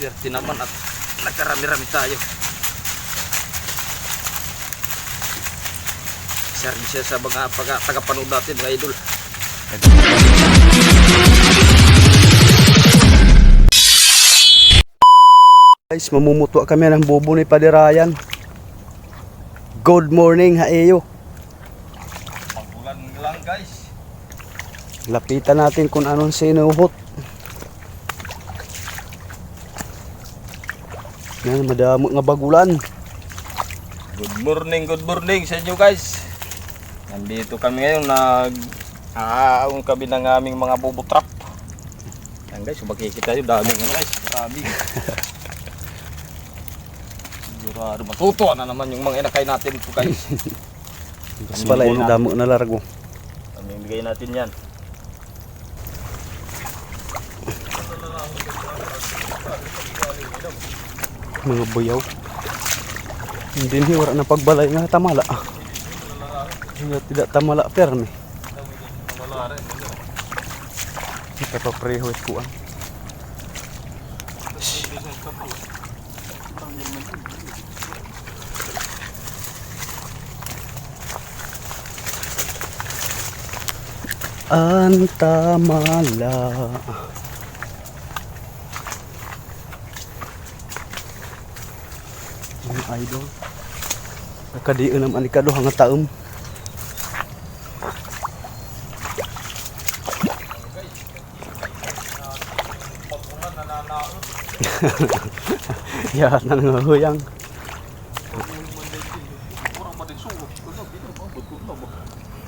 Swerte naman at nagkarami-rami tayo. Isa rin siya sa mga tagapanood natin mga idol. Guys, mamumuto kami ng bubo ni Padirayan. Good morning, haeyo. Pagulan lang guys. Lapitan natin kung anong sinuhot. Yan, madamo nga bagulan. Good morning sa inyo guys. Nandito kami ngayon, nag-aawang kami ng aming mga bubo trap. Yan guys, makikita nyo, daming ano guys, marami. Sigurado matutuwa na naman yung mga inakay natin po guys. Tapos pala yung damo na largo. Kami bigay natin yan. Mga buyaw. Hindi ni wala na pagbalay nga tamala. Nga tidak tamala perme. Kita pa prehos ko ang. Antamala. Mga idol. Nakadiin naman ikado hanga taom. Ya, nanghuyang.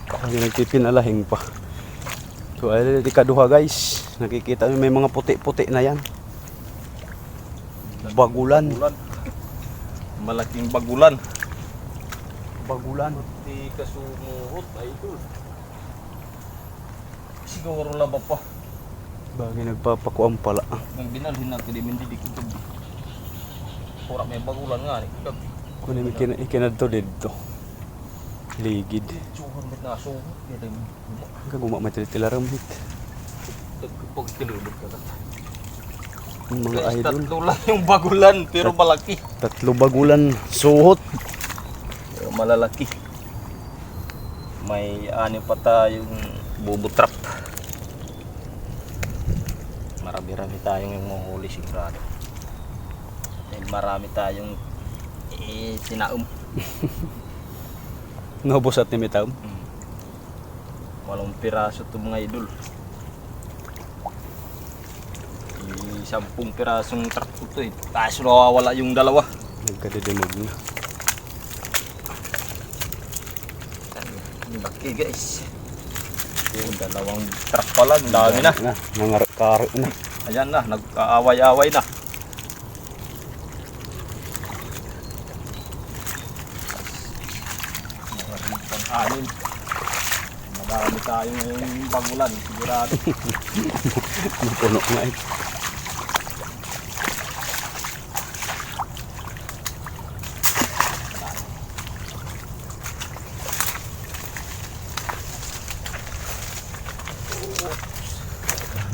Kaya nagpipinalahing pa. So ay ikaduha guys, nakikita nyo may mga puti-puti na yan. Bagulan. Malaking bagulan. Bagulan. Di kasumuhot idol. Siguro laba pa. Bagay nagpapakuan pala. Nang binalhin natin di mendidik ko gabi. Pura may bagulan nga ni gabi. Kung may ikinadto dito. Ligid. Suhon mit na suhot. Hanggang gumamatilaramit. Pag kilulog ka na. Mga Guys, idol. tatlo lang yung bagulan pero malaki. Tatlo bagulan suhot. Pero malalaki. May ani pa tayong bubo trap. Marami-rami tayong yung mahuli sigurado. And marami tayong tinaum. Naubos at nimitam. 8 piraso ito mga idol. 10 pirasong trap ito eh. Tapos nawawala yung dalawa. Nagkadidimog na. Laki guys. Yung dalawang trap pala, ang dami na. Nangarap na. Ayan na, nagkaaway-away na. Pang-anin. Madami tayong bagulan, sigurado. Puno nga eh.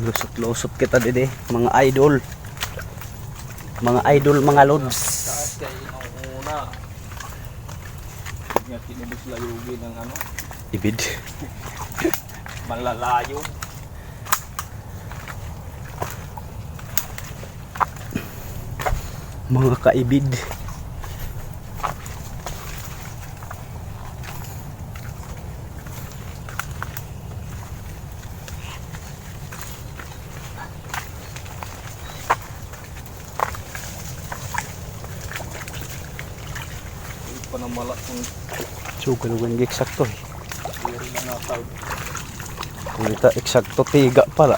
Lusot-lusot kita dede, mga idol. Mga idol, mga lods. Kasi yung una, nga tinubos layugin ng ano, Ibid. malalayo. Mga kaibid. Panamala kung Sugal kung hindi eksakto eh. diri na natawag. Kung ito eksakto tiga pala.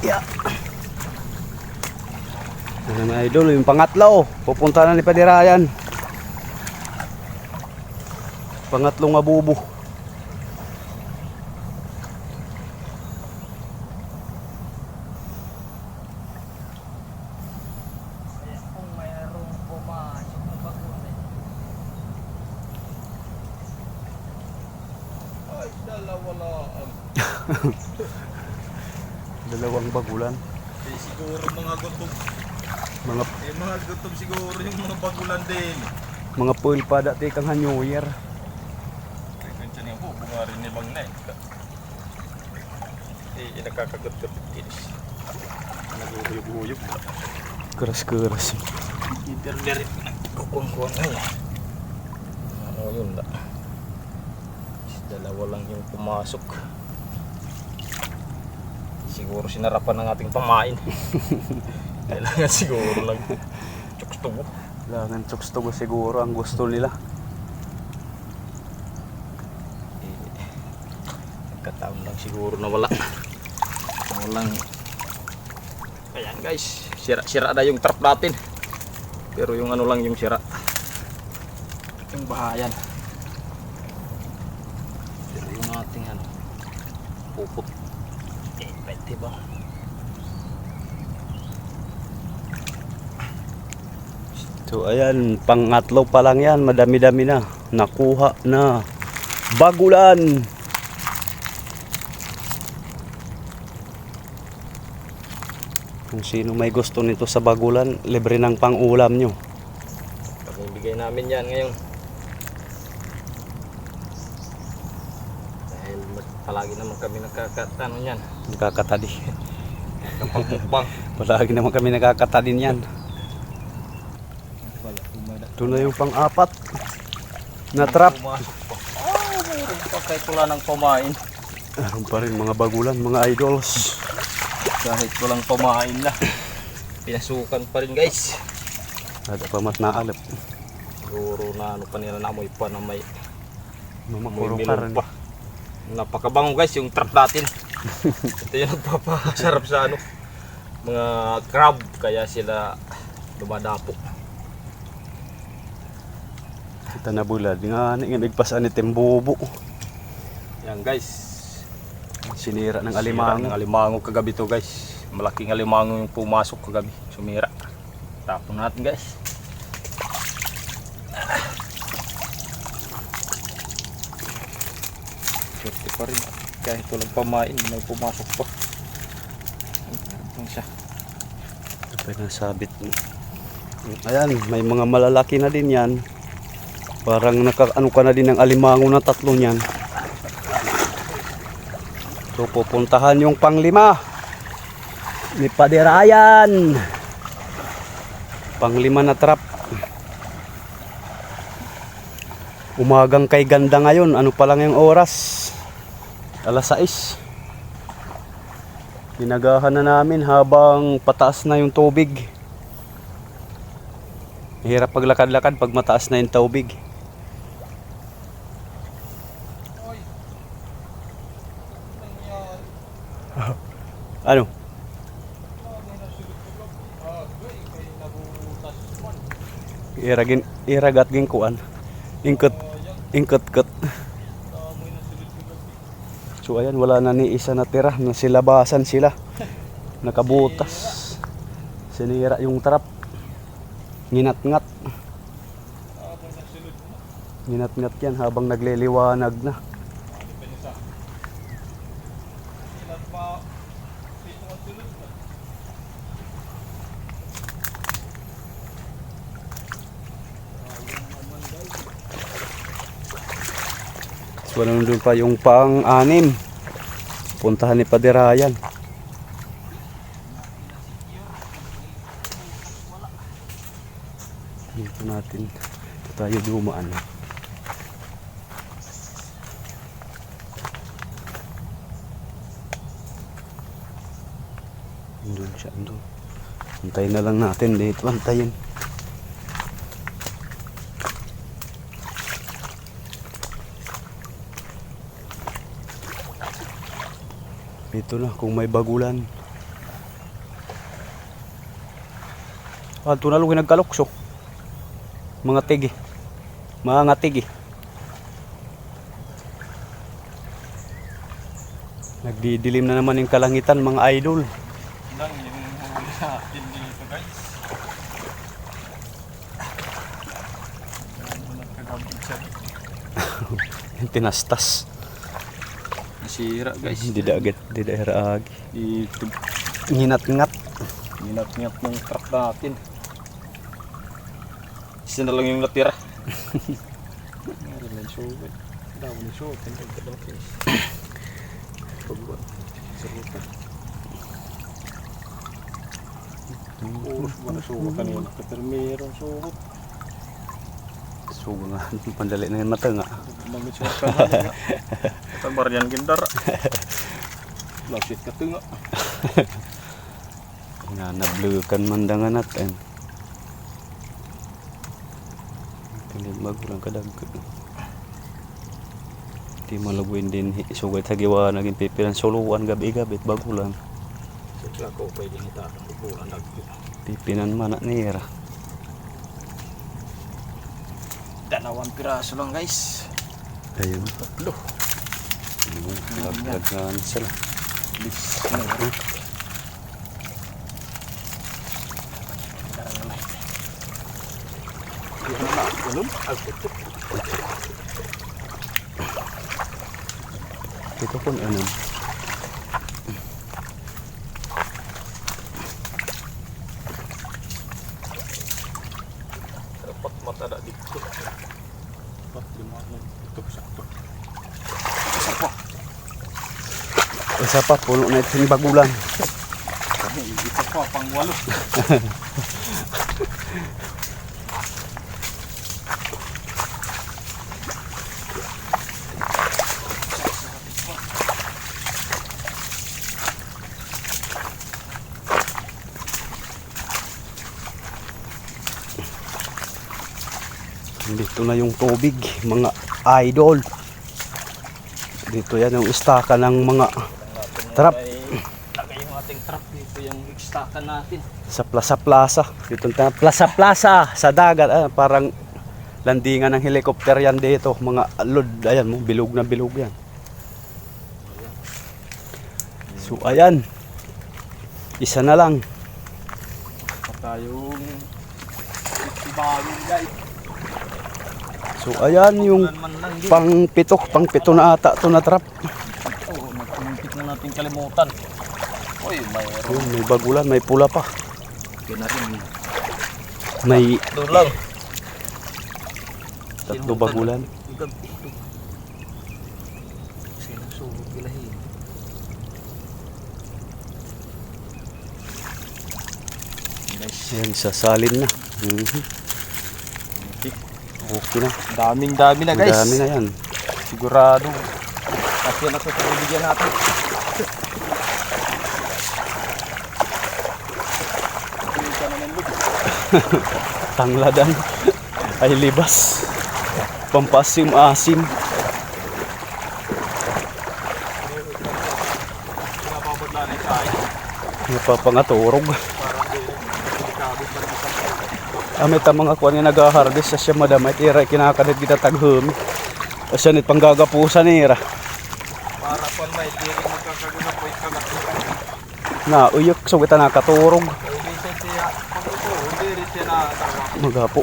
Yeah. Ano mga idol, yung pangatlo, pupunta na ni Padirayan. Pangatlong abubo. Kung mayroong pumasok na bagulan. Ay, dalawa lang. Dalawang bagulan. Siguro mga gutom. Mga Mga gutom siguro yung mga bagulan din. mga puil pa dati kang New Year. Kaya niya po, bunga rin ni Bang na nakakagutom. Nag-uhuyog-huyog. Keras-keras. Diri kukuang-kuang ay. Ano yun da? Dalawa lang yung pumasok. Siguro sinarapan ng ating pamain. Kailangan siguro lang tsukstubo. Kailangan tsukstubo siguro ang gusto nila. Nagkataon lang siguro na wala. Walang. Ayan guys, sira na yung trap natin. Pero yung ano lang yung sira. Yung bahayan. Pero yung ating ano, pupot. Pwede ba? So ayan, pangatlo pa lang yan, madami-dami na. Nakuha na. Bagulan! Kung sino may gusto nito sa bagulan, libre ng pang-ulam nyo. Pag-ibigay namin yan ngayon. Dahil palagi naman kami nakakatano yan. Nakakatadi. Nakapagmukbang. Palagi naman kami nakakatadin yan. Ito na yung pang-apat na trap. Pumasok pa. Mayroon pa kahit wala nang pamain. Meron pa rin mga bagulan, mga idols. Kahit walang pamain na. Pinasukan pa rin guys. Ada pa mat naalap. Siguro na ano pa nila namoy pa na may Mamapuro milon ka rin. pa. Napakabango guys yung trap natin. Ito yung nagpapasarap sa ano, mga crab, kaya sila dumadapo. Kita na bulad. Nga nagpasan ni Tembubo. Yan guys. Sinira ng Sira alimango. ng alimango kagabi to guys. Malaking alimango yung pumasok kagabi. Sumira. Tapon natin guys. Swerte pa rin. Kahit walang pamain, may pumasok pa. Meron siya. Pinasabit mo. Ayan, may mga malalaki na din yan. Parang nakaano ka na din ng alimango na tatlo niyan. So pupuntahan yung panglima ni Padirayan. Panglima na trap. Umagang kay ganda ngayon. Ano pa lang yung oras? Alas 6. Pinagahan na namin habang pataas na yung tubig. Mahirap paglakad-lakad pag mataas na yung tubig. Ano? Iragat ging kuan. Ingkot-kot. So ayan, wala na ni isa na tira. Nasilabasan sila. Nakabutas. Sinira yung trap. Nginat-ngat. Nginat-ngat yan habang nagliliwanag na. So nandun pa yung pang-anim. Puntahan ni Padirayan. Dito natin. Dito tayo dumaan. Andun siya, andun. Antayin na lang natin dito. Antayin. Ito na, kung may bagulan. Ato na lugi nagkalukso. Mga tigi. Mga tigi. Nagdidilim na naman yung kalangitan mga idol. Lang yung huli natin dito guys. Nagkagabit siya. Yung tinastas. Nasira guys. Hindi dagat, hindi daeragi. Dito. Nginat-ngat. Nginat-ngat ng truck natin. Isa na lang yung natira. Meron na yung sugat. Dami na yung sugat. Ang ganda guys. Pagbuan. Sarutan. Puros ba na sugat kanina? Pero mayroong sugat. Suga nga, pandali na yung mata nga. Mamit sugat ka na nga. Tabar yan gindara. Lasit ka ito nga. Nga nablukan mandangan natin. Hindi magulang kadag. Di malabuin din sugay tagiwa naging pipilan suluan gabi-gabi bago lang. Siyempre ako pwede nita ang buburan lagi. Pipinan man na nira. Dalawang piraso lang guys. Ayun. Tatlo. Laglagan sila. Bis na rin. Ganun? Ito pun ano. Dapat mata dah dito. Dapat lima ito sakto. Isa pa puno na ito yung bagulan. Ito pa pang walo. Dito na yung tubig, mga idol. Dito yan yung istaka ng mga trap. Lagay yung ating trap dito yung ekstakan natin. Sa plaza-plaza. Dito na plaza-plaza sa dagat. Parang landingan ng helicopter yan dito. Mga alod. Ayan mo, bilog na bilog yan. So ayan. Isa na lang. Pa tayong ibagin guys. So ayan yung pang pito na ata ito na trap. Oo, nagpumipit na natin kalimutan. Uy, mayroon. Ayun, may bagulan, may pula pa. Kaya na rin. May Doon lang. tatlo bagulan. Sila sugot bilahin. Guys, Ayan, sasalin na. Okay na. daming-dami na guys. Dami na yan. Sigurado. Kasi na ito sa bibigyan natin. Tangladan ay libas. Pampasim-asim. Pinapabadla na tayo. Napapangaturog. Para delikado pa rin sa May tamang ako nga nag-harvest sa siya madamay. Tira kinakadit kita taghum. Asya nit panggagapusan nira. para pa may tiring magkakaguna po ikagat. Na uyok so kita nakaturog. Hindi siya pag ito, hindi rin siya nakatawa. Magapo.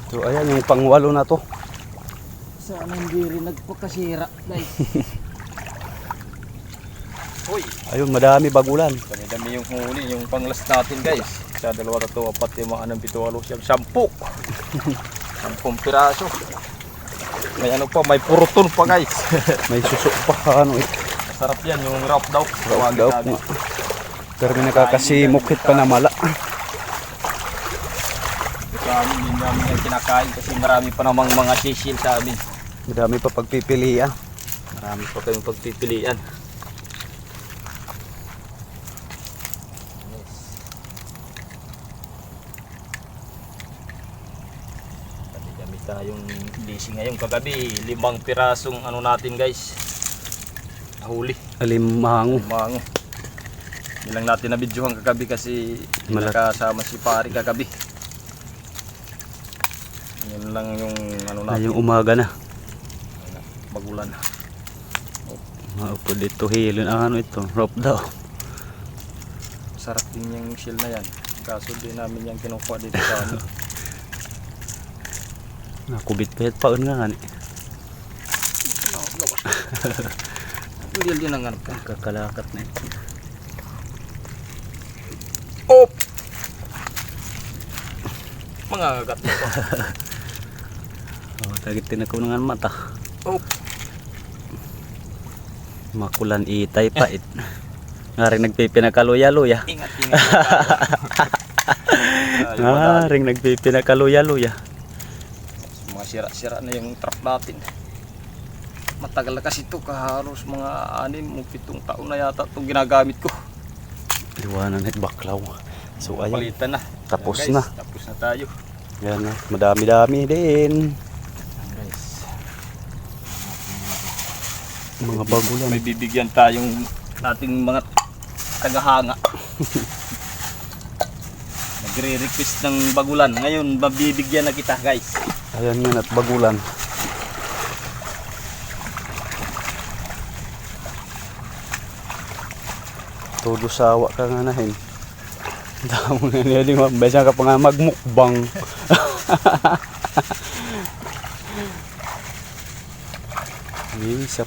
So ayan yung pangwalo na to. Sana hindi rin nagpakasira guys. Uy, Ayun madami bagulan. dami yung huli, yung panglas natin guys. Sa 2, 3, 4, 5, 6, 7, 8, 10. 10 piraso. May ano pa, may purutol pa guys. May suso pa ano ito. Masarap yan, yung wrap daw. Tawag daw nga. Pero may nakakasimukit pa na mala. Kami din namin yung kinakain kasi marami pa namang mga sisil sa amin. Madami pa pagpipilian. Marami pa kayong pagpipilian. tayong busy ngayon. Kagabi 5 pirasong ano natin guys, huli, Alimango. mango. Hindi lang natin nabidyohan kagabi kasi hindi nakasama si pare kagabi. Yun lang yung ano natin, Ngayong umaga na. bagulan. Maupo dito hilin. Ano ito? Rope daw. Sarap din yung shell na yan. Kaso din namin yung kinukuha dito sa ano. Nakubit pa paon nga nga. Hindi din ang ano ka. Kakalakat na ito. Op! Mga agat na ito. Oh, tagitin ako ng mata. Op! Makulan itay pait. Nga rin nagpipinakaluya-luya. Ingat, ingat. Nga rin nagpipinakaluya-luya. Mga sira-sira na yung trap natin. Matagal na kasi ito, kahalos mga 6 o 7 taon na yata itong ginagamit ko. Liwanan at baklaw. So ayan, Palitan na. tapos Ayan, na. guys, tapos na tayo. Yan na, madami-dami din. Ayan, guys. Mga bagulan. May bibigyan tayong nating mga tagahanga. Nagre-request ng bagulan. Ngayon, mabibigyan na kita guys. Ayan yan at bagulan. Todo sawa ka nga nahin. Damo nga niya di mabasa ka pa nga magmukbang. Isa